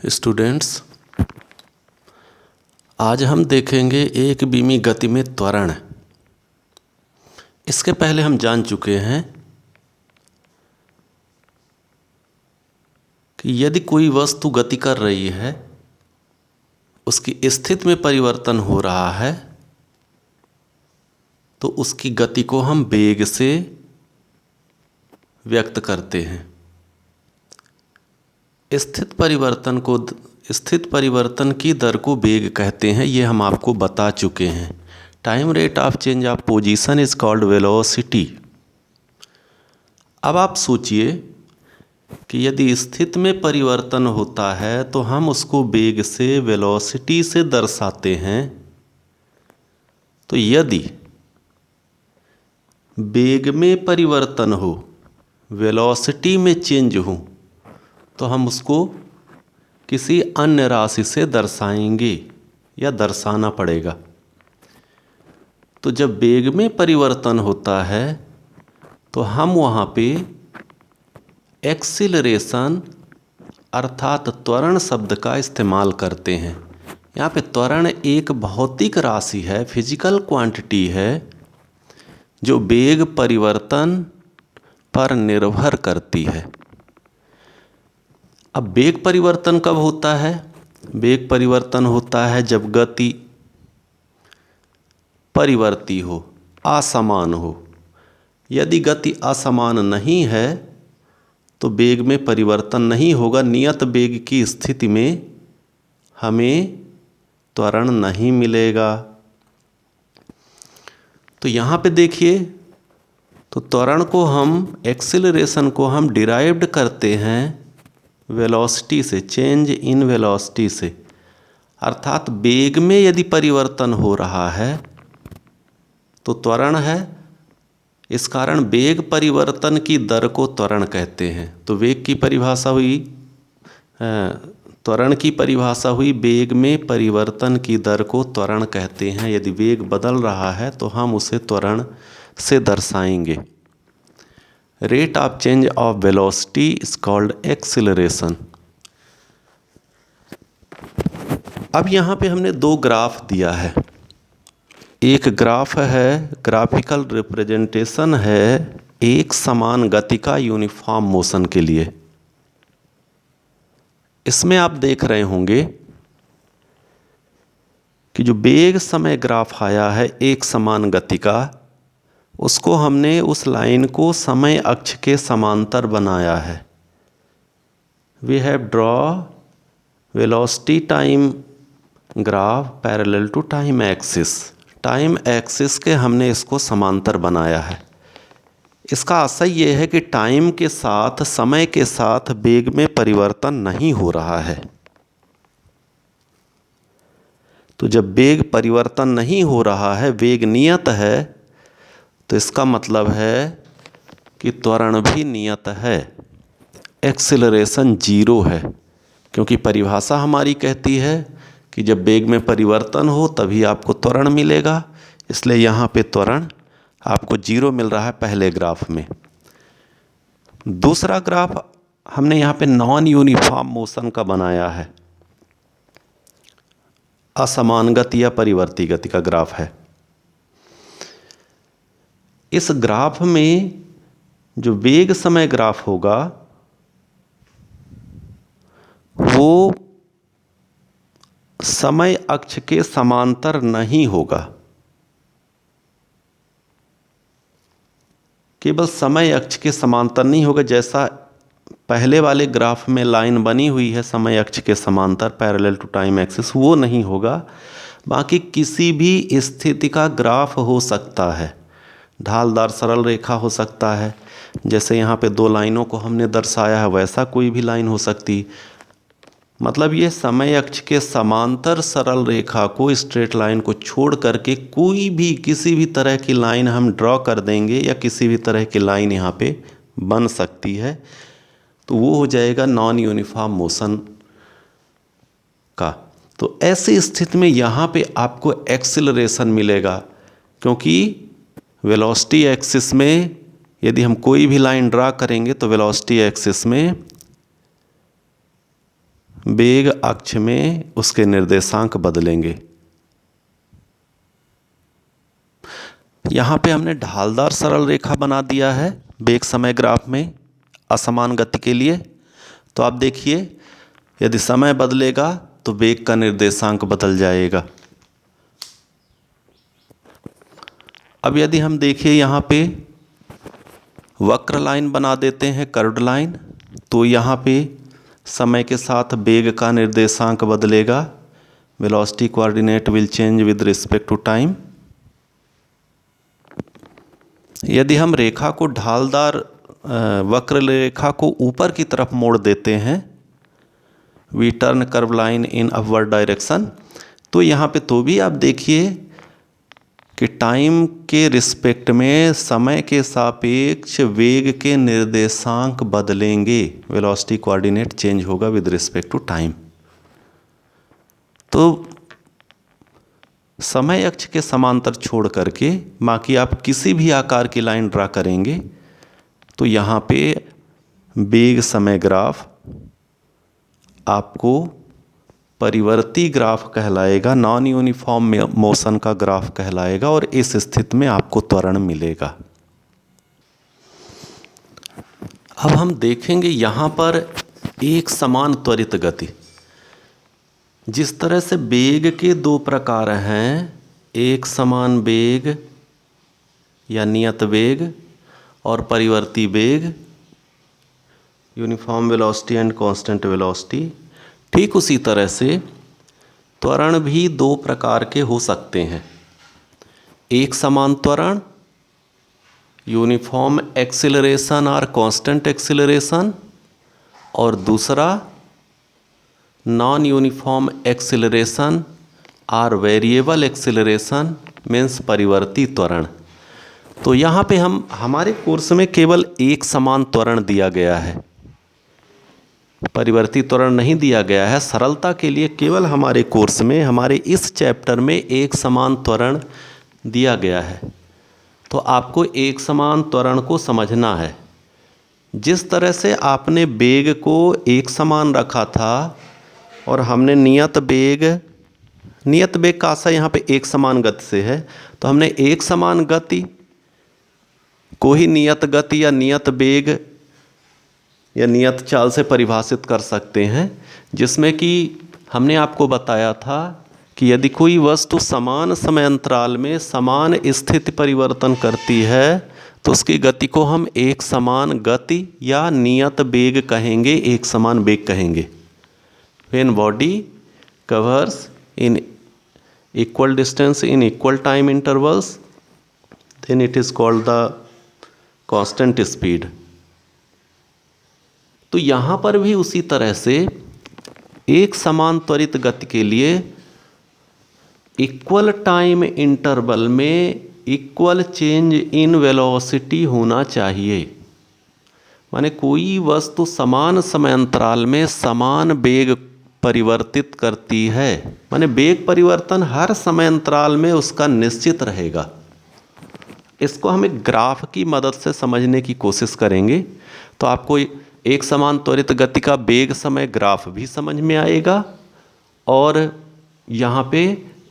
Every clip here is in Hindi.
स्टूडेंट्स, आज हम देखेंगे एक बीमी गति में त्वरण। इसके पहले हम जान चुके हैं कि यदि कोई वस्तु गति कर रही है, उसकी स्थिति में परिवर्तन हो रहा है, तो उसकी गति को हम वेग से व्यक्त करते हैं। स्थिति परिवर्तन की दर को वेग कहते हैं, ये हम आपको बता चुके हैं। Time rate of change of position is called velocity. अब आप सोचिए कि यदि स्थिति में परिवर्तन होता है तो हम उसको वेग से वेलोसिटी से दर्शाते हैं। तो यदि वेग में परिवर्तन हो, वेलोसिटी में चेंज हो, तो हम उसको किसी अन्य राशि से दर्शाएंगे या दर्शाना पड़ेगा। तो जब वेग में परिवर्तन होता है तो हम वहाँ पे एक्सीलरेशन अर्थात त्वरण शब्द का इस्तेमाल करते हैं। यहाँ पे त्वरण एक भौतिक राशि है, फिजिकल क्वांटिटी है, जो वेग परिवर्तन पर निर्भर करती है। अब वेग परिवर्तन कब होता है? वेग परिवर्तन होता है जब गति परिवर्ती हो, असमान हो। यदि गति असमान नहीं है तो वेग में परिवर्तन नहीं होगा। नियत वेग की स्थिति में हमें त्वरण नहीं मिलेगा। तो यहाँ पे देखिए, तो त्वरण को हम, एक्सीलरेशन को हम डिराइव्ड करते हैं वेलोसिटी से, चेंज इन वेलोसिटी से। अर्थात वेग में यदि परिवर्तन हो रहा है तो त्वरण है। इस कारण वेग परिवर्तन की दर को त्वरण कहते हैं। तो वेग की परिभाषा हुई, त्वरण की परिभाषा हुई, वेग में परिवर्तन की दर को त्वरण कहते हैं। यदि वेग बदल रहा है तो हम उसे त्वरण से दर्शाएंगे। Rate of change of velocity is called acceleration. अब यहाँ पे हमने दो ग्राफ दिया है। एक ग्राफ है, ग्राफिकल रिप्रेजेंटेशन है एक समान गति का यूनिफॉर्म मोशन के लिए। इसमें आप देख रहे होंगे कि जो वेग समय ग्राफ आया है एक समान गति का, उसको हमने उस लाइन को समय अक्ष के समांतर बनाया है। We have draw velocity time graph parallel to time axis. Time axis के हमने इसको समांतर बनाया है। इसका आशय ये है कि टाइम के साथ, समय के साथ वेग में परिवर्तन नहीं हो रहा है। तो जब वेग परिवर्तन नहीं हो रहा है, वेग नियत है, तो इसका मतलब है कि त्वरण भी नियत है, एक्सीलरेशन जीरो है। क्योंकि परिभाषा हमारी कहती है कि जब वेग में परिवर्तन हो तभी आपको त्वरण मिलेगा। इसलिए यहाँ पे त्वरण आपको जीरो मिल रहा है पहले ग्राफ में। दूसरा ग्राफ हमने यहाँ पे नॉन यूनिफॉर्म मोशन का बनाया है। असमान गति या परिवर्ती गति का ग्राफ है। इस ग्राफ में जो वेग समय ग्राफ होगा वो समय अक्ष के समांतर नहीं होगा। केवल समय अक्ष के समांतर नहीं होगा, जैसा पहले वाले ग्राफ में लाइन बनी हुई है समय अक्ष के समांतर पैरेलल टू टाइम एक्सिस, वो नहीं होगा। बाकी किसी भी स्थिति का ग्राफ हो सकता है। ढालदार सरल रेखा हो सकता है, जैसे यहाँ पे दो लाइनों को हमने दर्शाया है, वैसा कोई भी लाइन हो सकती। मतलब ये समय अक्ष के समांतर सरल रेखा को, स्ट्रेट लाइन को छोड़ करके कोई भी, किसी भी तरह की लाइन हम ड्रॉ कर देंगे या किसी भी तरह की लाइन यहाँ पे बन सकती है। तो वो हो जाएगा नॉन यूनिफॉर्म मोशन का। तो ऐसी स्थिति में यहाँ पे आपको एक्सीलरेशन मिलेगा, क्योंकि वेलोसिटी एक्सिस में यदि हम कोई भी लाइन ड्रा करेंगे तो वेलोसिटी एक्सिस में वेग अक्ष में उसके निर्देशांक बदलेंगे। यहाँ पे हमने ढालदार सरल रेखा बना दिया है वेग समय ग्राफ में असमान गति के लिए। तो आप देखिए, यदि समय बदलेगा तो वेग का निर्देशांक बदल जाएगा। अब यदि हम देखिए यहाँ पे वक्र लाइन बना देते हैं, कर्व्ड लाइन, तो यहाँ पे समय के साथ वेग का निर्देशांक बदलेगा। Velocity coordinate will change with respect to time. यदि हम रेखा को ढालदार वक्र रेखा को ऊपर की तरफ मोड़ देते हैं, we turn curve line in upward direction, तो यहाँ पे तो भी आप देखिए कि टाइम के रिस्पेक्ट में समय के सापेक्ष वेग के निर्देशांक बदलेंगे। वेलोसिटी कोऑर्डिनेट चेंज होगा विद रिस्पेक्ट टू टाइम। तो समय अक्ष के समांतर छोड़ करके बाकी आप किसी भी आकार की लाइन ड्रा करेंगे तो यहाँ पे वेग समय ग्राफ आपको परिवर्ती ग्राफ कहलाएगा, नॉन यूनिफॉर्म मोशन का ग्राफ कहलाएगा, और इस स्थिति में आपको त्वरण मिलेगा। अब हम देखेंगे यहाँ पर एक समान त्वरित गति। जिस तरह से वेग के दो प्रकार हैं, एक समान वेग या नियत वेग और परिवर्ती वेग, uniform velocity and constant velocity, ठीक उसी तरह से त्वरण भी दो प्रकार के हो सकते हैं। एक समान त्वरण, यूनिफॉर्म एक्सीलरेशन और कांस्टेंट एक्सीलरेशन, और दूसरा नॉन यूनिफॉर्म एक्सीलरेशन और वेरिएबल एक्सीलरेशन मीन्स परिवर्ती त्वरण। तो यहाँ पे हमारे कोर्स में केवल एक समान त्वरण दिया गया है, परिवर्ती त्वरण नहीं दिया गया है। सरलता के लिए केवल हमारे कोर्स में, हमारे इस चैप्टर में एक समान त्वरण दिया गया है। तो आपको एक समान त्वरण को समझना है। जिस तरह से आपने वेग को एक समान रखा था और हमने नियत वेग का आशा यहाँ पे एक समान गति से है, तो हमने एक समान गति को ही नियत गति या नियत वेग या नियत चाल से परिभाषित कर सकते हैं, जिसमें कि हमने आपको बताया था कि यदि कोई वस्तु समान समय अंतराल में समान स्थिति परिवर्तन करती है तो उसकी गति को हम एक समान गति या नियत वेग कहेंगे, एक समान वेग कहेंगे। When body covers in equal distance in equal time intervals, then it is called the constant speed. तो यहाँ पर भी उसी तरह से एक समान त्वरित गति के लिए इक्वल टाइम इंटरवल में इक्वल चेंज इन वेलोसिटी होना चाहिए। माने कोई वस्तु समान समय अंतराल में समान वेग परिवर्तित करती है, माने वेग परिवर्तन हर समय अंतराल में उसका निश्चित रहेगा। इसको हम एक ग्राफ की मदद से समझने की कोशिश करेंगे तो आपको एक समान त्वरित गति का वेग समय ग्राफ भी समझ में आएगा और यहाँ पे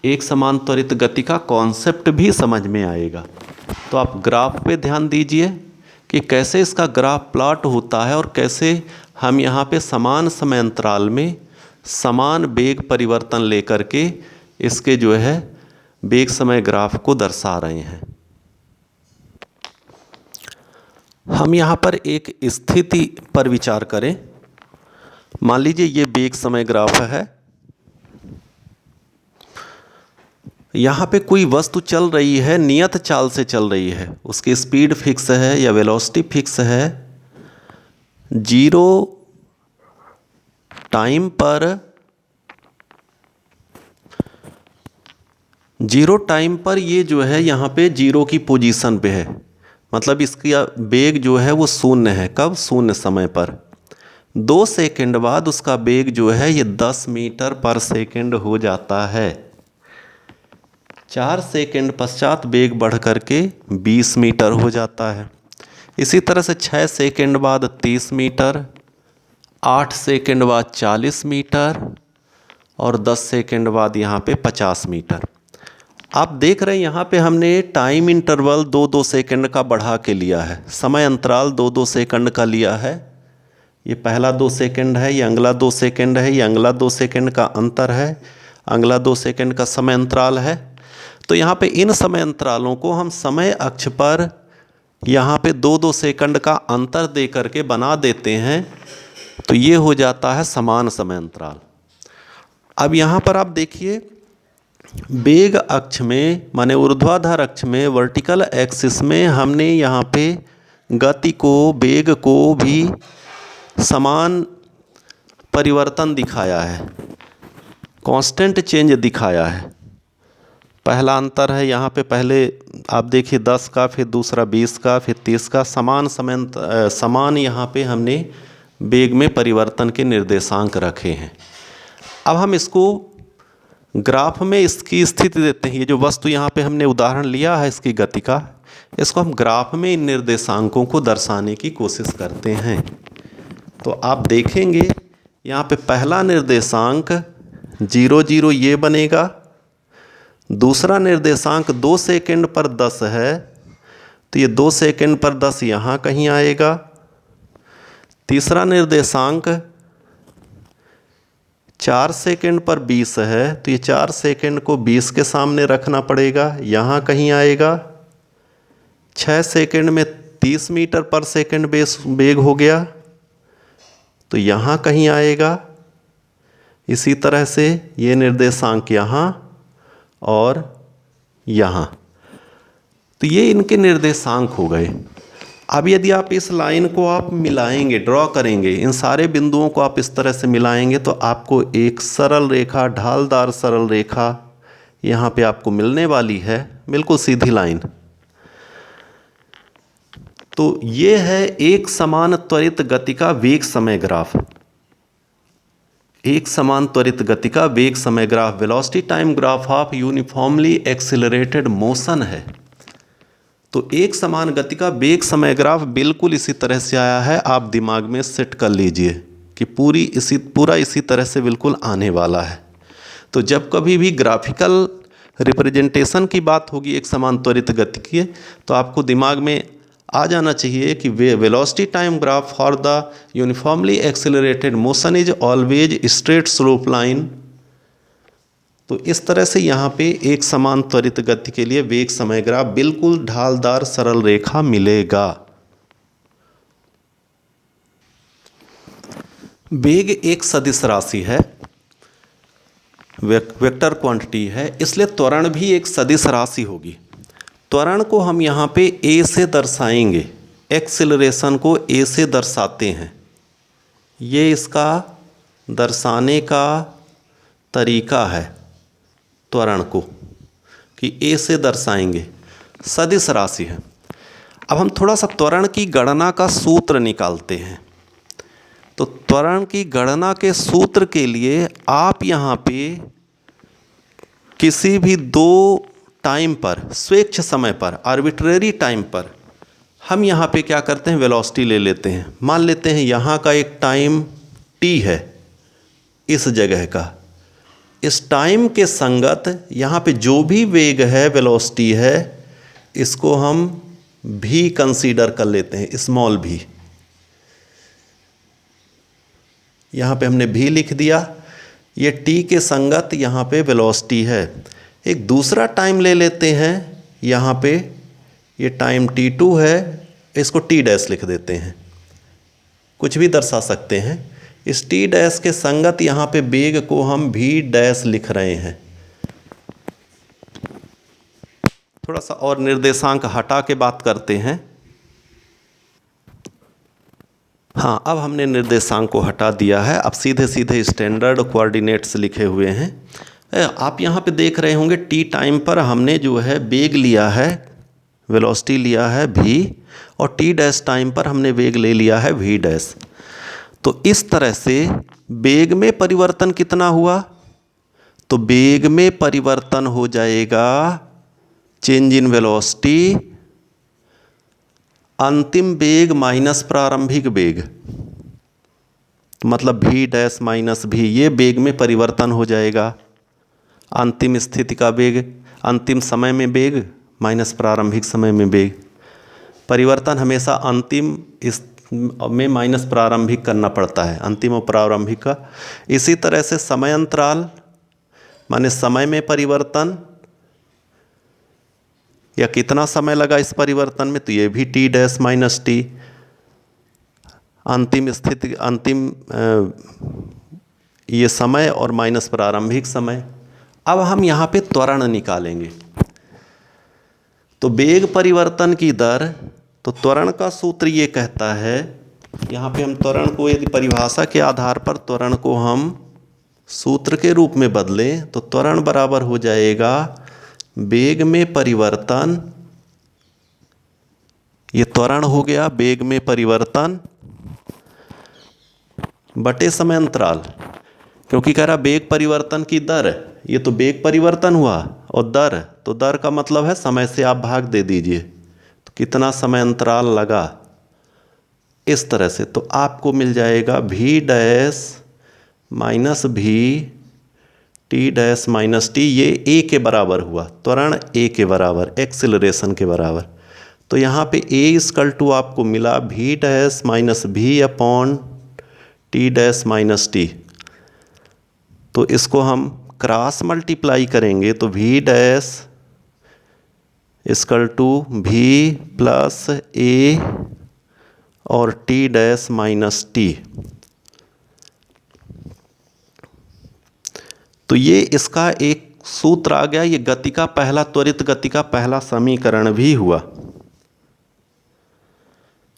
एक समान त्वरित गति का कॉन्सेप्ट भी समझ में आएगा। तो आप ग्राफ पे ध्यान दीजिए कि कैसे इसका ग्राफ प्लॉट होता है और कैसे हम यहाँ पे समान समय अंतराल में समान वेग परिवर्तन लेकर के इसके जो है वेग समय ग्राफ को दर्शा रहे हैं। हम यहाँ पर एक स्थिति पर विचार करें। मान लीजिए ये वेग समय ग्राफ है। यहाँ पे कोई वस्तु चल रही है, नियत चाल से चल रही है, उसकी स्पीड फिक्स है या वेलोसिटी फिक्स है। जीरो टाइम पर ये जो है यहाँ पे जीरो की पोजीशन पे है, मतलब इसका वेग जो है वो शून्य है। कब? शून्य समय पर। 2 सेकंड बाद उसका वेग जो है ये 10 मीटर पर सेकंड हो जाता है। 4 सेकंड पश्चात वेग बढ़ करके 20 मीटर हो जाता है। इसी तरह से 6 सेकंड बाद 30 मीटर, 8 सेकंड बाद 40 मीटर और 10 सेकंड बाद यहाँ पे 50 मीटर। आप देख रहे हैं यहाँ पे हमने टाइम इंटरवल 2-2 सेकंड का बढ़ा के लिया है, समय अंतराल 2-2 सेकंड का लिया है। ये पहला 2 सेकंड है, ये अगला 2 सेकंड है, ये अगला 2 सेकंड का अंतर है, अगला 2 सेकंड का समय अंतराल है। तो यहाँ पे इन समय अंतरालों को हम समय अक्ष पर यहाँ पे 2-2 सेकंड का अंतर दे करके बना देते हैं, तो ये हो जाता है समान समय अंतराल। अब यहाँ पर आप देखिए, वेग अक्ष में माने ऊर्ध्वाधर अक्ष में, वर्टिकल एक्सिस में हमने यहाँ पे गति को, वेग को भी समान परिवर्तन दिखाया है, कांस्टेंट चेंज दिखाया है। पहला अंतर है यहाँ पे, पहले आप देखिए 10 का, फिर दूसरा 20 का, फिर 30 का, समान यहाँ पे हमने वेग में परिवर्तन के निर्देशांक रखे हैं। अब हम इसको ग्राफ में इसकी स्थिति देते हैं। ये जो वस्तु यहाँ पे हमने उदाहरण लिया है इसकी गति का, इसको हम ग्राफ में इन निर्देशांकों को दर्शाने की कोशिश करते हैं। तो आप देखेंगे यहाँ पे पहला निर्देशांक 0 0 ये बनेगा, दूसरा निर्देशांक 2 सेकंड पर 10 है, तो ये 2 सेकंड पर 10 यहाँ कहीं आएगा। तीसरा निर्देशांक 4 सेकंड पर 20 है, तो ये 4 सेकंड को 20 के सामने रखना पड़ेगा, यहाँ कहीं आएगा। 6 सेकंड में 30 मीटर पर सेकंड वेग हो गया, तो यहाँ कहीं आएगा। इसी तरह से ये निर्देशांक यहाँ और यहाँ, तो ये इनके निर्देशांक हो गए। अब यदि आप इस लाइन को आप मिलाएंगे, ड्रॉ करेंगे, इन सारे बिंदुओं को आप इस तरह से मिलाएंगे, तो आपको एक सरल रेखा, ढालदार सरल रेखा यहाँ पे आपको मिलने वाली है, बिल्कुल सीधी लाइन। तो ये है एक समान त्वरित गति का वेग समय ग्राफ। एक समान त्वरित गति का वेग समय graph velocity time graph of uniformly accelerated motion है। तो एक समान गति का वेग समय ग्राफ बिल्कुल इसी तरह से आया है। आप दिमाग में सेट कर लीजिए कि पूरा इसी तरह से बिल्कुल आने वाला है। तो जब कभी भी ग्राफिकल रिप्रेजेंटेशन की बात होगी एक समान त्वरित गति की, तो आपको दिमाग में आ जाना चाहिए कि velocity time graph for the uniformly accelerated motion is always straight slope line. तो इस तरह से यहाँ पे एक समान त्वरित गति के लिए वेग समय ग्राफ बिल्कुल ढालदार सरल रेखा मिलेगा। वेग एक सदिश राशि है, वेक्टर क्वांटिटी है, इसलिए त्वरण भी एक सदिश राशि होगी। त्वरण को हम यहाँ पे ए से दर्शाएंगे, एक्सिलरेशन को ए से दर्शाते हैं। ये इसका दर्शाने का तरीका है त्वरण को, कि ए से दर्शाएंगे, सदिश राशि है। अब हम थोड़ा सा त्वरण की गणना का सूत्र निकालते हैं। तो त्वरण की गणना के सूत्र के लिए आप यहाँ पे किसी भी दो टाइम पर, स्वेच्छ समय पर, आर्बिट्रेरी टाइम पर हम यहाँ पे क्या करते हैं, वेलोसिटी ले लेते हैं। मान लेते हैं यहाँ का एक टाइम t है इस जगह का, इस टाइम के संगत यहाँ पे जो भी वेग है, वेलोसिटी है, इसको हम v कंसीडर कर लेते हैं, स्मॉल v। यहाँ पे हमने v लिख दिया, ये t के संगत यहाँ पे वेलोसिटी है। एक दूसरा टाइम ले लेते हैं, यहाँ पे ये टाइम t2 है, इसको t डैश लिख देते हैं, कुछ भी दर्शा सकते हैं। इस t डैश के संगत यहाँ पे वेग को हम v डैश लिख रहे हैं। थोड़ा सा और निर्देशांक हटा के बात करते हैं। हाँ, अब हमने निर्देशांक को हटा दिया है, अब सीधे सीधे स्टैंडर्ड कोऑर्डिनेट्स लिखे हुए हैं। आप यहाँ पे देख रहे होंगे t टाइम पर हमने जो है वेग लिया है, वेलोसिटी लिया है v, और t डैश टाइम पर हमने वेग ले लिया है v डैश। तो इस तरह से वेग में परिवर्तन कितना हुआ, तो वेग में परिवर्तन हो जाएगा चेंज इन वेलोसिटी, अंतिम वेग माइनस प्रारंभिक वेग। तो मतलब v डैश माइनस भी, ये वेग में परिवर्तन हो जाएगा। अंतिम स्थिति का वेग, अंतिम समय में वेग माइनस प्रारंभिक समय में वेग। परिवर्तन हमेशा अंतिम इस में माइनस प्रारंभिक करना पड़ता है, अंतिम और प्रारंभिक का। इसी तरह से समय अंतराल माने समय में परिवर्तन या कितना समय लगा इस परिवर्तन में, तो ये भी टी डैश माइनस टी। अंतिम स्थिति, अंतिम ये समय और माइनस प्रारंभिक समय। अब हम यहाँ पे त्वरण निकालेंगे। तो वेग परिवर्तन की दर, तो त्वरण का सूत्र ये कहता है, यहाँ पे हम त्वरण को यदि परिभाषा के आधार पर त्वरण को हम सूत्र के रूप में बदलें तो त्वरण बराबर हो जाएगा वेग में परिवर्तन, ये त्वरण हो गया वेग में परिवर्तन बटे समय अंतराल, क्योंकि कह रहा वेग परिवर्तन की दर, ये तो वेग परिवर्तन हुआ और दर, तो दर का मतलब है समय से आप भाग दे दीजिए, तो कितना समय अंतराल लगा, इस तरह से। तो आपको मिल जाएगा v डैश माइनस भी टी डैश माइनस टी, ये a के बराबर हुआ, त्वरण a के बराबर, एक्सिलरेशन के बराबर। तो यहाँ पे a इक्वल टू आपको मिला v डैश माइनस भी upon T dash minus T. तो इसको हम क्रॉस मल्टीप्लाई करेंगे तो v डैश इक्वल टू भी प्लस a और टी डैश माइनस टी। तो ये इसका एक सूत्र आ गया, ये गति का पहला, त्वरित गति का पहला समीकरण भी हुआ।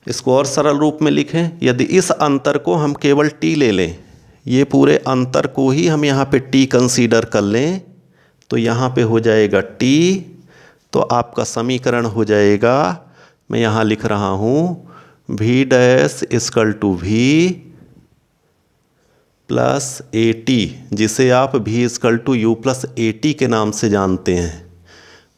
इसको और सरल रूप में लिखें, यदि इस अंतर को हम केवल t ले लें, ये पूरे अंतर को ही हम यहाँ पे t कंसीडर कर लें, तो यहाँ पे हो जाएगा t, तो आपका समीकरण हो जाएगा, मैं यहाँ लिख रहा हूँ v dash equal to v plus a t, जिसे आप v equal to u plus a t के नाम से जानते हैं।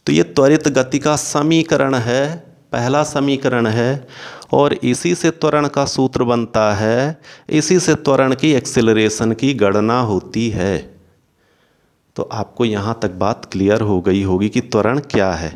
तो ये त्वरित गति का समीकरण है, पहला समीकरण है, और इसी से त्वरण का सूत्र बनता है, इसी से त्वरण की एक्सेलरेशन की गणना होती है। तो आपको यहाँ तक बात क्लियर हो गई होगी कि त्वरण क्या है।